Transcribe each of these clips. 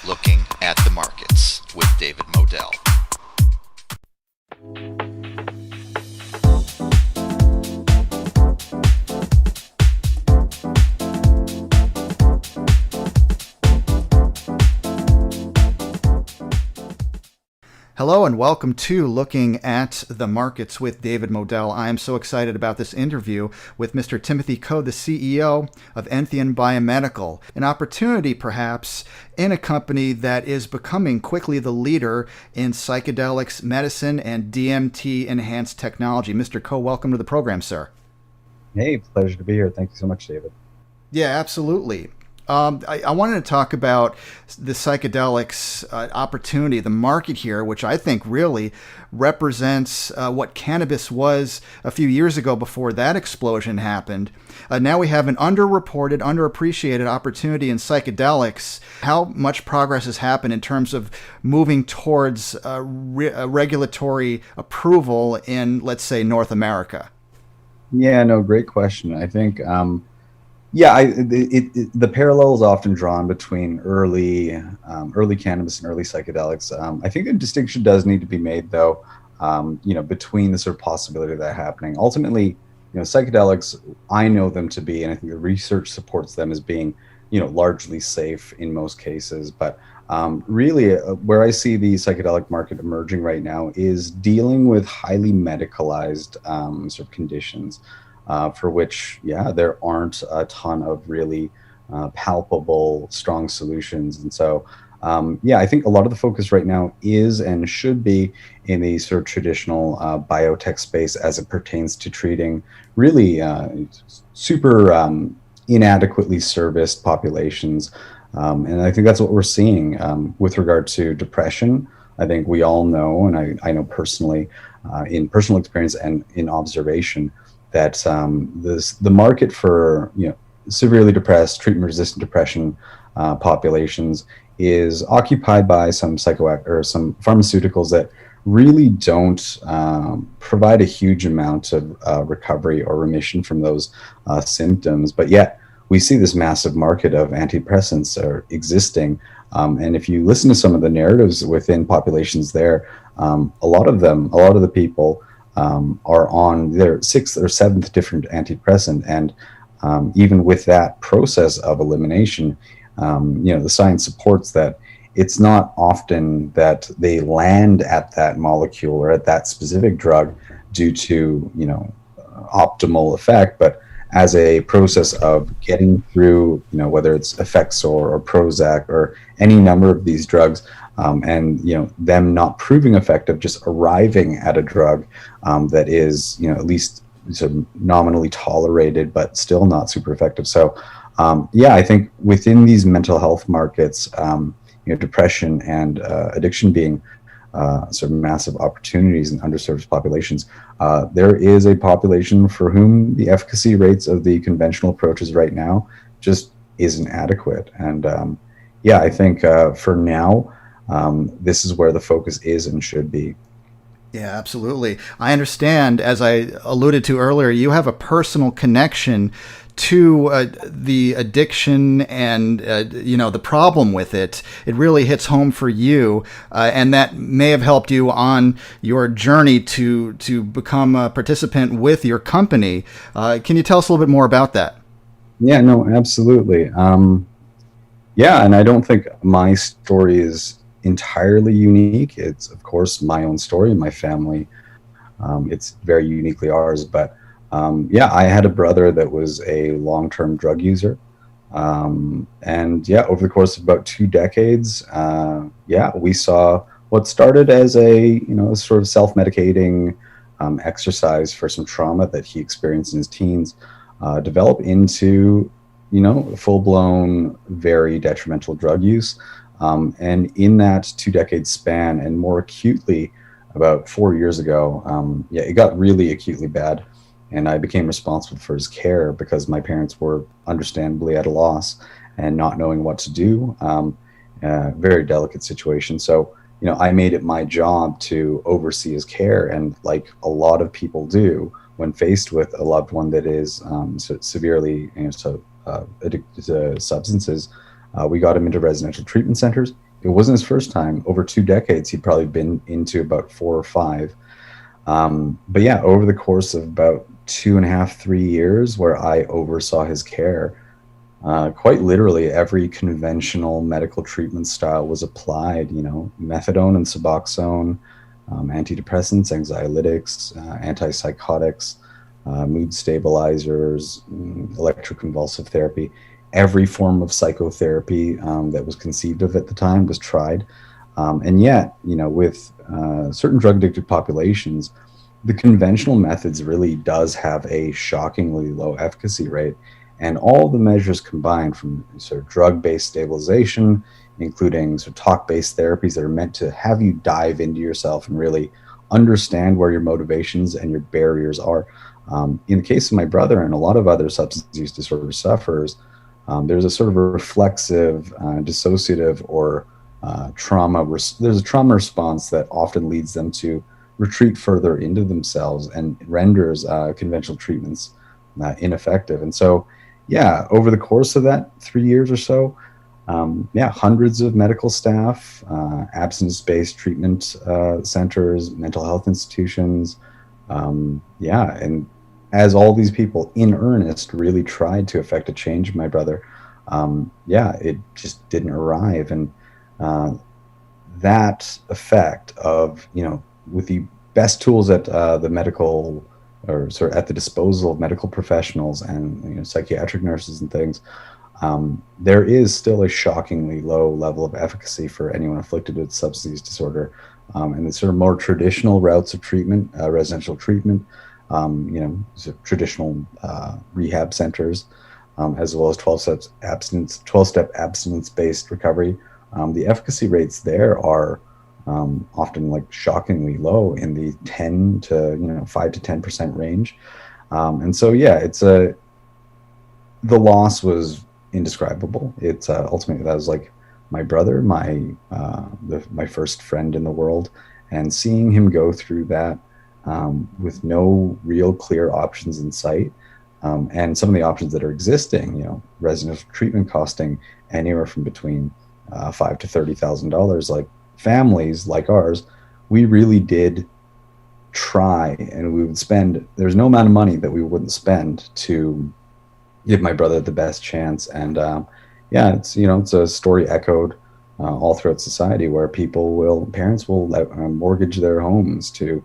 Looking at the Markets with David Modell. Hello and welcome to Looking at the Markets with David Modell. I am so excited about this interview with Mr. Timothy Coe, the CEO of Entheon Biomedical, an opportunity perhaps in a company that is becoming quickly the leader in psychedelics medicine and DMT enhanced technology. Mr. Coe, welcome to the program, sir. Hey, pleasure to be here. Thank you so much, David. Yeah, absolutely. I wanted to talk about the psychedelics opportunity, the market here, which I think really represents what cannabis was a few years ago before that explosion happened. Now we have an underreported, underappreciated opportunity in psychedelics. How much progress has happened in terms of moving towards regulatory approval in, let's say, North America? Yeah, no, great question. I think, the parallel is often drawn between early cannabis and early psychedelics. I think a distinction does need to be made, though, between the sort of possibility of that happening. Ultimately, psychedelics, I know them to be, and I think the research supports them as being, largely safe in most cases. But really, where I see the psychedelic market emerging right now is dealing with highly medicalized sort of conditions. For which, there aren't a ton of really palpable, strong solutions. And so, I think a lot of the focus right now is and should be in the sort of traditional biotech space as it pertains to treating really super inadequately serviced populations. And I think that's what we're seeing with regard to depression. I think we all know, and I know personally, in personal experience and in observation, that the market for severely depressed, treatment-resistant depression populations is occupied by some some pharmaceuticals that really don't provide a huge amount of recovery or remission from those symptoms. But yet we see this massive market of antidepressants are existing. And if you listen to some of the narratives within populations there, a lot of the people are on their sixth or seventh different antidepressant. And even with that process of elimination, the science supports that it's not often that they land at that molecule or at that specific drug due to, optimal effect, but as a process of getting through, whether it's Effexor or Prozac or any number of these drugs, and them not proving effective, just arriving at a drug that is at least sort of nominally tolerated, but still not super effective. So I think within these mental health markets, depression and addiction being sort of massive opportunities in underserved populations, there is a population for whom the efficacy rates of the conventional approaches right now just isn't adequate. And I think for now, this is where the focus is and should be. Yeah, absolutely. I understand, as I alluded to earlier, you have a personal connection to the addiction and the problem with it. It really hits home for you, and that may have helped you on your journey to become a participant with your company. Can you tell us a little bit more about that? Yeah, no, absolutely. And I don't think my story is entirely unique. It's, of course, my own story, my family. It's very uniquely ours. But I had a brother that was a long-term drug user. Over the course of about 2 decades, we saw what started as a sort of self-medicating exercise for some trauma that he experienced in his teens, develop into full-blown, very detrimental drug use. And in that 2 decade span, and more acutely about 4 years ago, it got really acutely bad. And I became responsible for his care because my parents were understandably at a loss and not knowing what to do. Very delicate situation. So, I made it my job to oversee his care. And like a lot of people do when faced with a loved one that is severely addicted to substances, we got him into residential treatment centers. it wasn't his first time. Over 2 decades, he'd probably been into about four or five. But yeah, over the course of about 2.5, 3 years, where I oversaw his care, quite literally every conventional medical treatment style was applied. Methadone and Suboxone, antidepressants, anxiolytics, antipsychotics, mood stabilizers, electroconvulsive therapy. Every form of psychotherapy that was conceived of at the time was tried. And yet, with certain drug addicted populations, the conventional methods really does have a shockingly low efficacy rate. And all the measures combined, from sort of drug-based stabilization, including sort of talk-based therapies that are meant to have you dive into yourself and really understand where your motivations and your barriers are. In the case of my brother and a lot of other substance use disorder sufferers, there's a sort of a reflexive, dissociative, or there's a trauma response that often leads them to retreat further into themselves and renders conventional treatments ineffective. And so, yeah, over the course of that 3 years or so, yeah, hundreds of medical staff, abstinence-based treatment centers, mental health institutions, yeah, and as all these people in earnest really tried to effect a change in my brother, yeah, it just didn't arrive. And uh, that effect of, with the best tools at the medical, or sort of at the disposal of medical professionals and psychiatric nurses and things, there is still a shockingly low level of efficacy for anyone afflicted with substance use disorder. And the sort of more traditional routes of treatment, residential treatment, traditional rehab centers, as well as 12-step abstinence-based recovery. The efficacy rates there are often like shockingly low, in the 5 to 10% range. And so, yeah, the loss was indescribable. It's ultimately, that was like my brother, my first friend in the world, and seeing him go through that with no real clear options in sight. And some of the options that are existing, residential treatment costing anywhere from between $5,000 to $30,000. Like, families like ours, we really did try, and we would spend. There's no amount of money that we wouldn't spend to give my brother the best chance. And yeah, it's a story echoed all throughout society, where parents will mortgage their homes to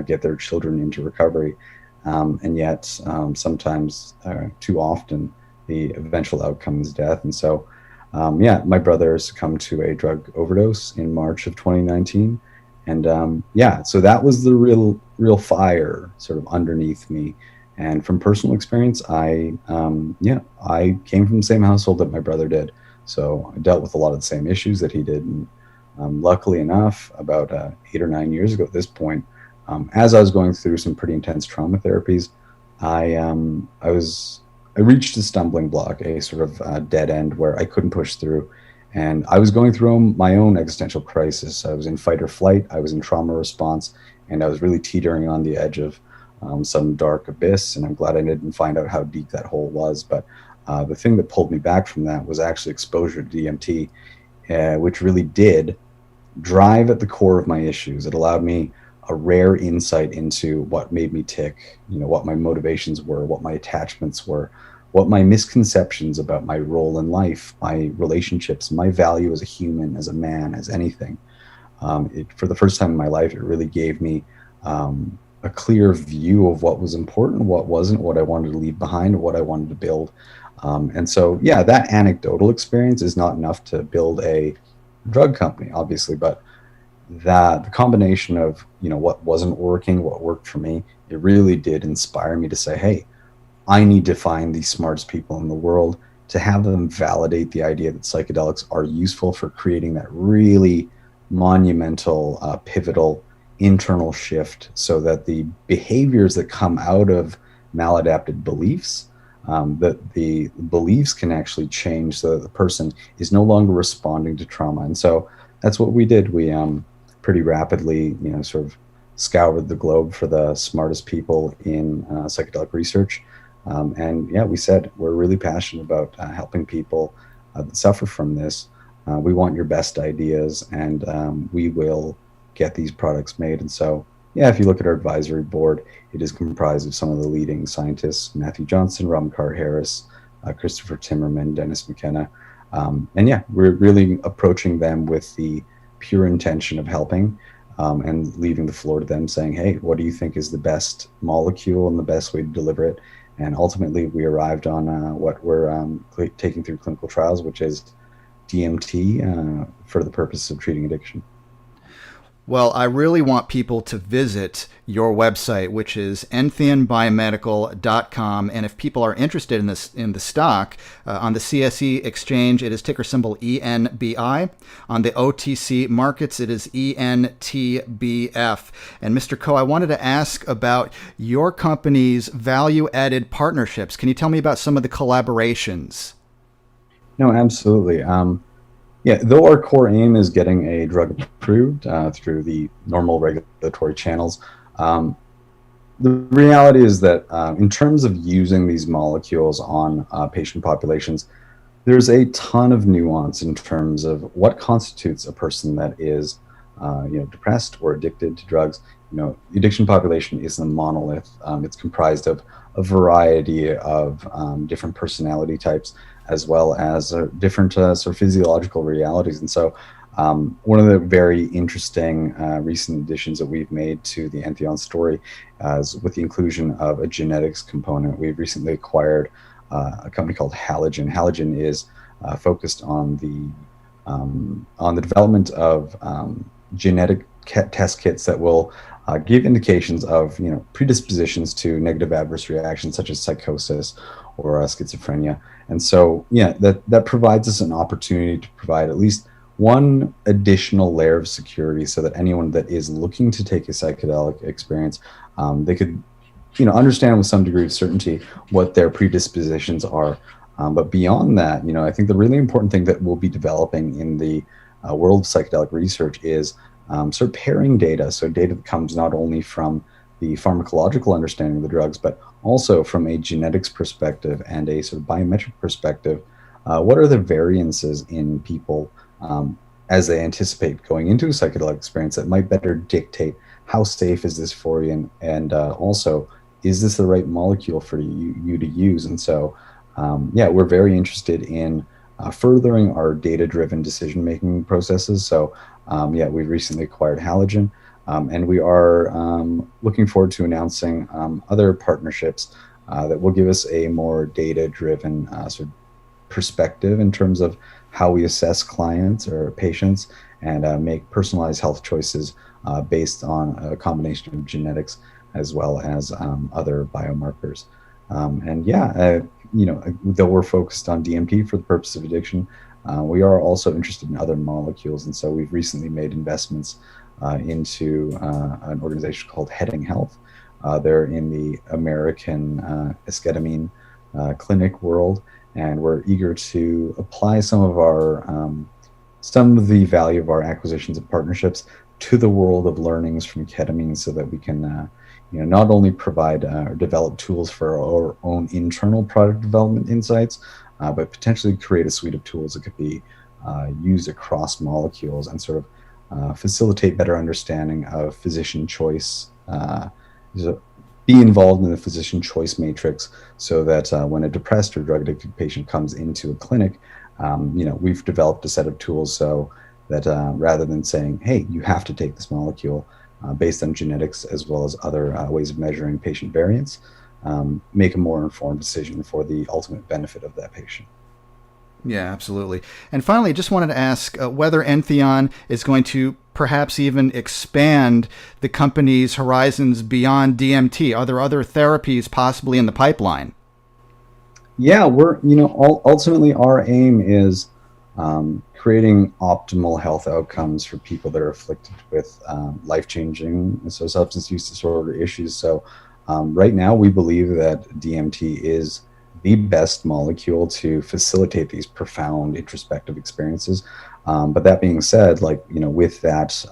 get their children into recovery. And yet, sometimes, too often, the eventual outcome is death. And so, yeah, my brother succumbed to a drug overdose in March of 2019. And yeah, so that was the real fire sort of underneath me. And from personal experience, yeah, I came from the same household that my brother did. So I dealt with a lot of the same issues that he did. And luckily enough, about 8 or 9 years ago at this point, as I was going through some pretty intense trauma therapies, I reached a stumbling block, a sort of dead end where I couldn't push through. And I was going through my own existential crisis. I was in fight or flight, I was in trauma response, and I was really teetering on the edge of some dark abyss. And I'm glad I didn't find out how deep that hole was. But the thing that pulled me back from that was actually exposure to DMT, which really did drive at the core of my issues. It allowed me a rare insight into what made me tick, what my motivations were, what my attachments were, what my misconceptions about my role in life, my relationships, my value as a human, as a man, as anything. For the first time in my life, it really gave me a clear view of what was important, what wasn't, what I wanted to leave behind, what I wanted to build. And so, yeah, that anecdotal experience is not enough to build a drug company, obviously, but that the combination of what wasn't working, what worked for me, it really did inspire me to say, hey, I need to find the smartest people in the world, to have them validate the idea that psychedelics are useful for creating that really monumental, pivotal internal shift, so that the behaviors that come out of maladapted beliefs, that the beliefs can actually change, so that the person is no longer responding to trauma. And so that's what we did. We pretty rapidly, sort of scoured the globe for the smartest people in psychedelic research. And yeah, we said we're really passionate about helping people that suffer from this. We want your best ideas, and we will get these products made. And so, yeah, if you look at our advisory board, it is comprised of some of the leading scientists: Matthew Johnson, Ramkar Harris, Christopher Timmerman, Dennis McKenna. And yeah, we're really approaching them with the pure intention of helping, and leaving the floor to them, saying, hey, what do you think is the best molecule and the best way to deliver it? And ultimately, we arrived on what we're taking through clinical trials, which is DMT, for the purpose of treating addiction. Well, I really want people to visit your website, which is entheonbiomedical.com. And if people are interested in this, in the stock, on the CSE exchange, it is ticker symbol ENBI. On the OTC markets, it is ENTBF. And Mr. Ko, I wanted to ask about your company's value-added partnerships. Can you tell me about some of the collaborations? No, absolutely. Yeah, though our core aim is getting a drug approved through the normal regulatory channels, the reality is that in terms of using these molecules on patient populations, there's a ton of nuance in terms of what constitutes a person that is, depressed or addicted to drugs. The addiction population isn't a monolith. It's comprised of a variety of different personality types, as well as different sort of physiological realities. And so one of the very interesting recent additions that we've made to the Entheon story is with the inclusion of a genetics component. We've recently acquired a company called Halogen. Halogen is focused on the development of genetic test kits that will give indications of predispositions to negative adverse reactions such as psychosis or schizophrenia. And so, yeah, that provides us an opportunity to provide at least one additional layer of security, so that anyone that is looking to take a psychedelic experience, they could, understand with some degree of certainty what their predispositions are. But beyond that, I think the really important thing that we'll be developing in the world of psychedelic research is sort of pairing data. So data that comes not only from the pharmacological understanding of the drugs, but also from a genetics perspective and a sort of biometric perspective. What are the variances in people as they anticipate going into a psychedelic experience that might better dictate how safe is this for you, and also, is this the right molecule for you to use? And so, yeah, we're very interested in furthering our data-driven decision-making processes. So, yeah, we recently acquired Halogen, and we are looking forward to announcing other partnerships that will give us a more data-driven sort of perspective in terms of how we assess clients or patients, and make personalized health choices based on a combination of genetics as well as other biomarkers. And yeah, though we're focused on DMT for the purpose of addiction, we are also interested in other molecules. And so we've recently made investments into an organization called Heading Health. They're in the American esketamine clinic world, and we're eager to apply some of the value of our acquisitions and partnerships to the world of learnings from ketamine, so that we can not only provide or develop tools for our own internal product development insights, but potentially create a suite of tools that could be used across molecules and sort of facilitate better understanding of physician choice, be involved in the physician choice matrix, so that when a depressed or drug addicted patient comes into a clinic, we've developed a set of tools so that rather than saying, hey, you have to take this molecule based on genetics as well as other ways of measuring patient variance, make a more informed decision for the ultimate benefit of that patient. Yeah, absolutely. And finally, just wanted to ask whether Entheon is going to perhaps even expand the company's horizons beyond DMT. Are there other therapies possibly in the pipeline? Yeah, ultimately our aim is creating optimal health outcomes for people that are afflicted with life-changing substance use disorder issues. So right now we believe that DMT is the best molecule to facilitate these profound introspective experiences. But that being said, with that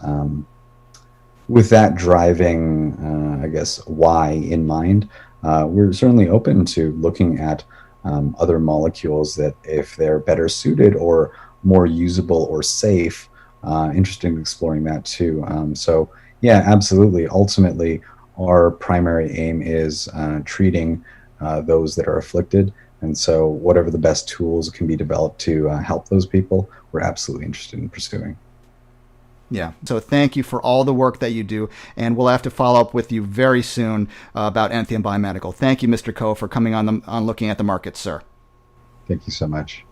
driving, I guess, why in mind, we're certainly open to looking at other molecules that, if they're better suited or more usable or safe, interested in exploring that too. So yeah, absolutely. Ultimately, our primary aim is treating those that are afflicted. And so whatever the best tools can be developed to help those people, we're absolutely interested in pursuing. Yeah. So thank you for all the work that you do, and we'll have to follow up with you very soon about Entheum Biomedical. Thank you, Mr. Coe, for coming on Looking at the Market, sir. Thank you so much.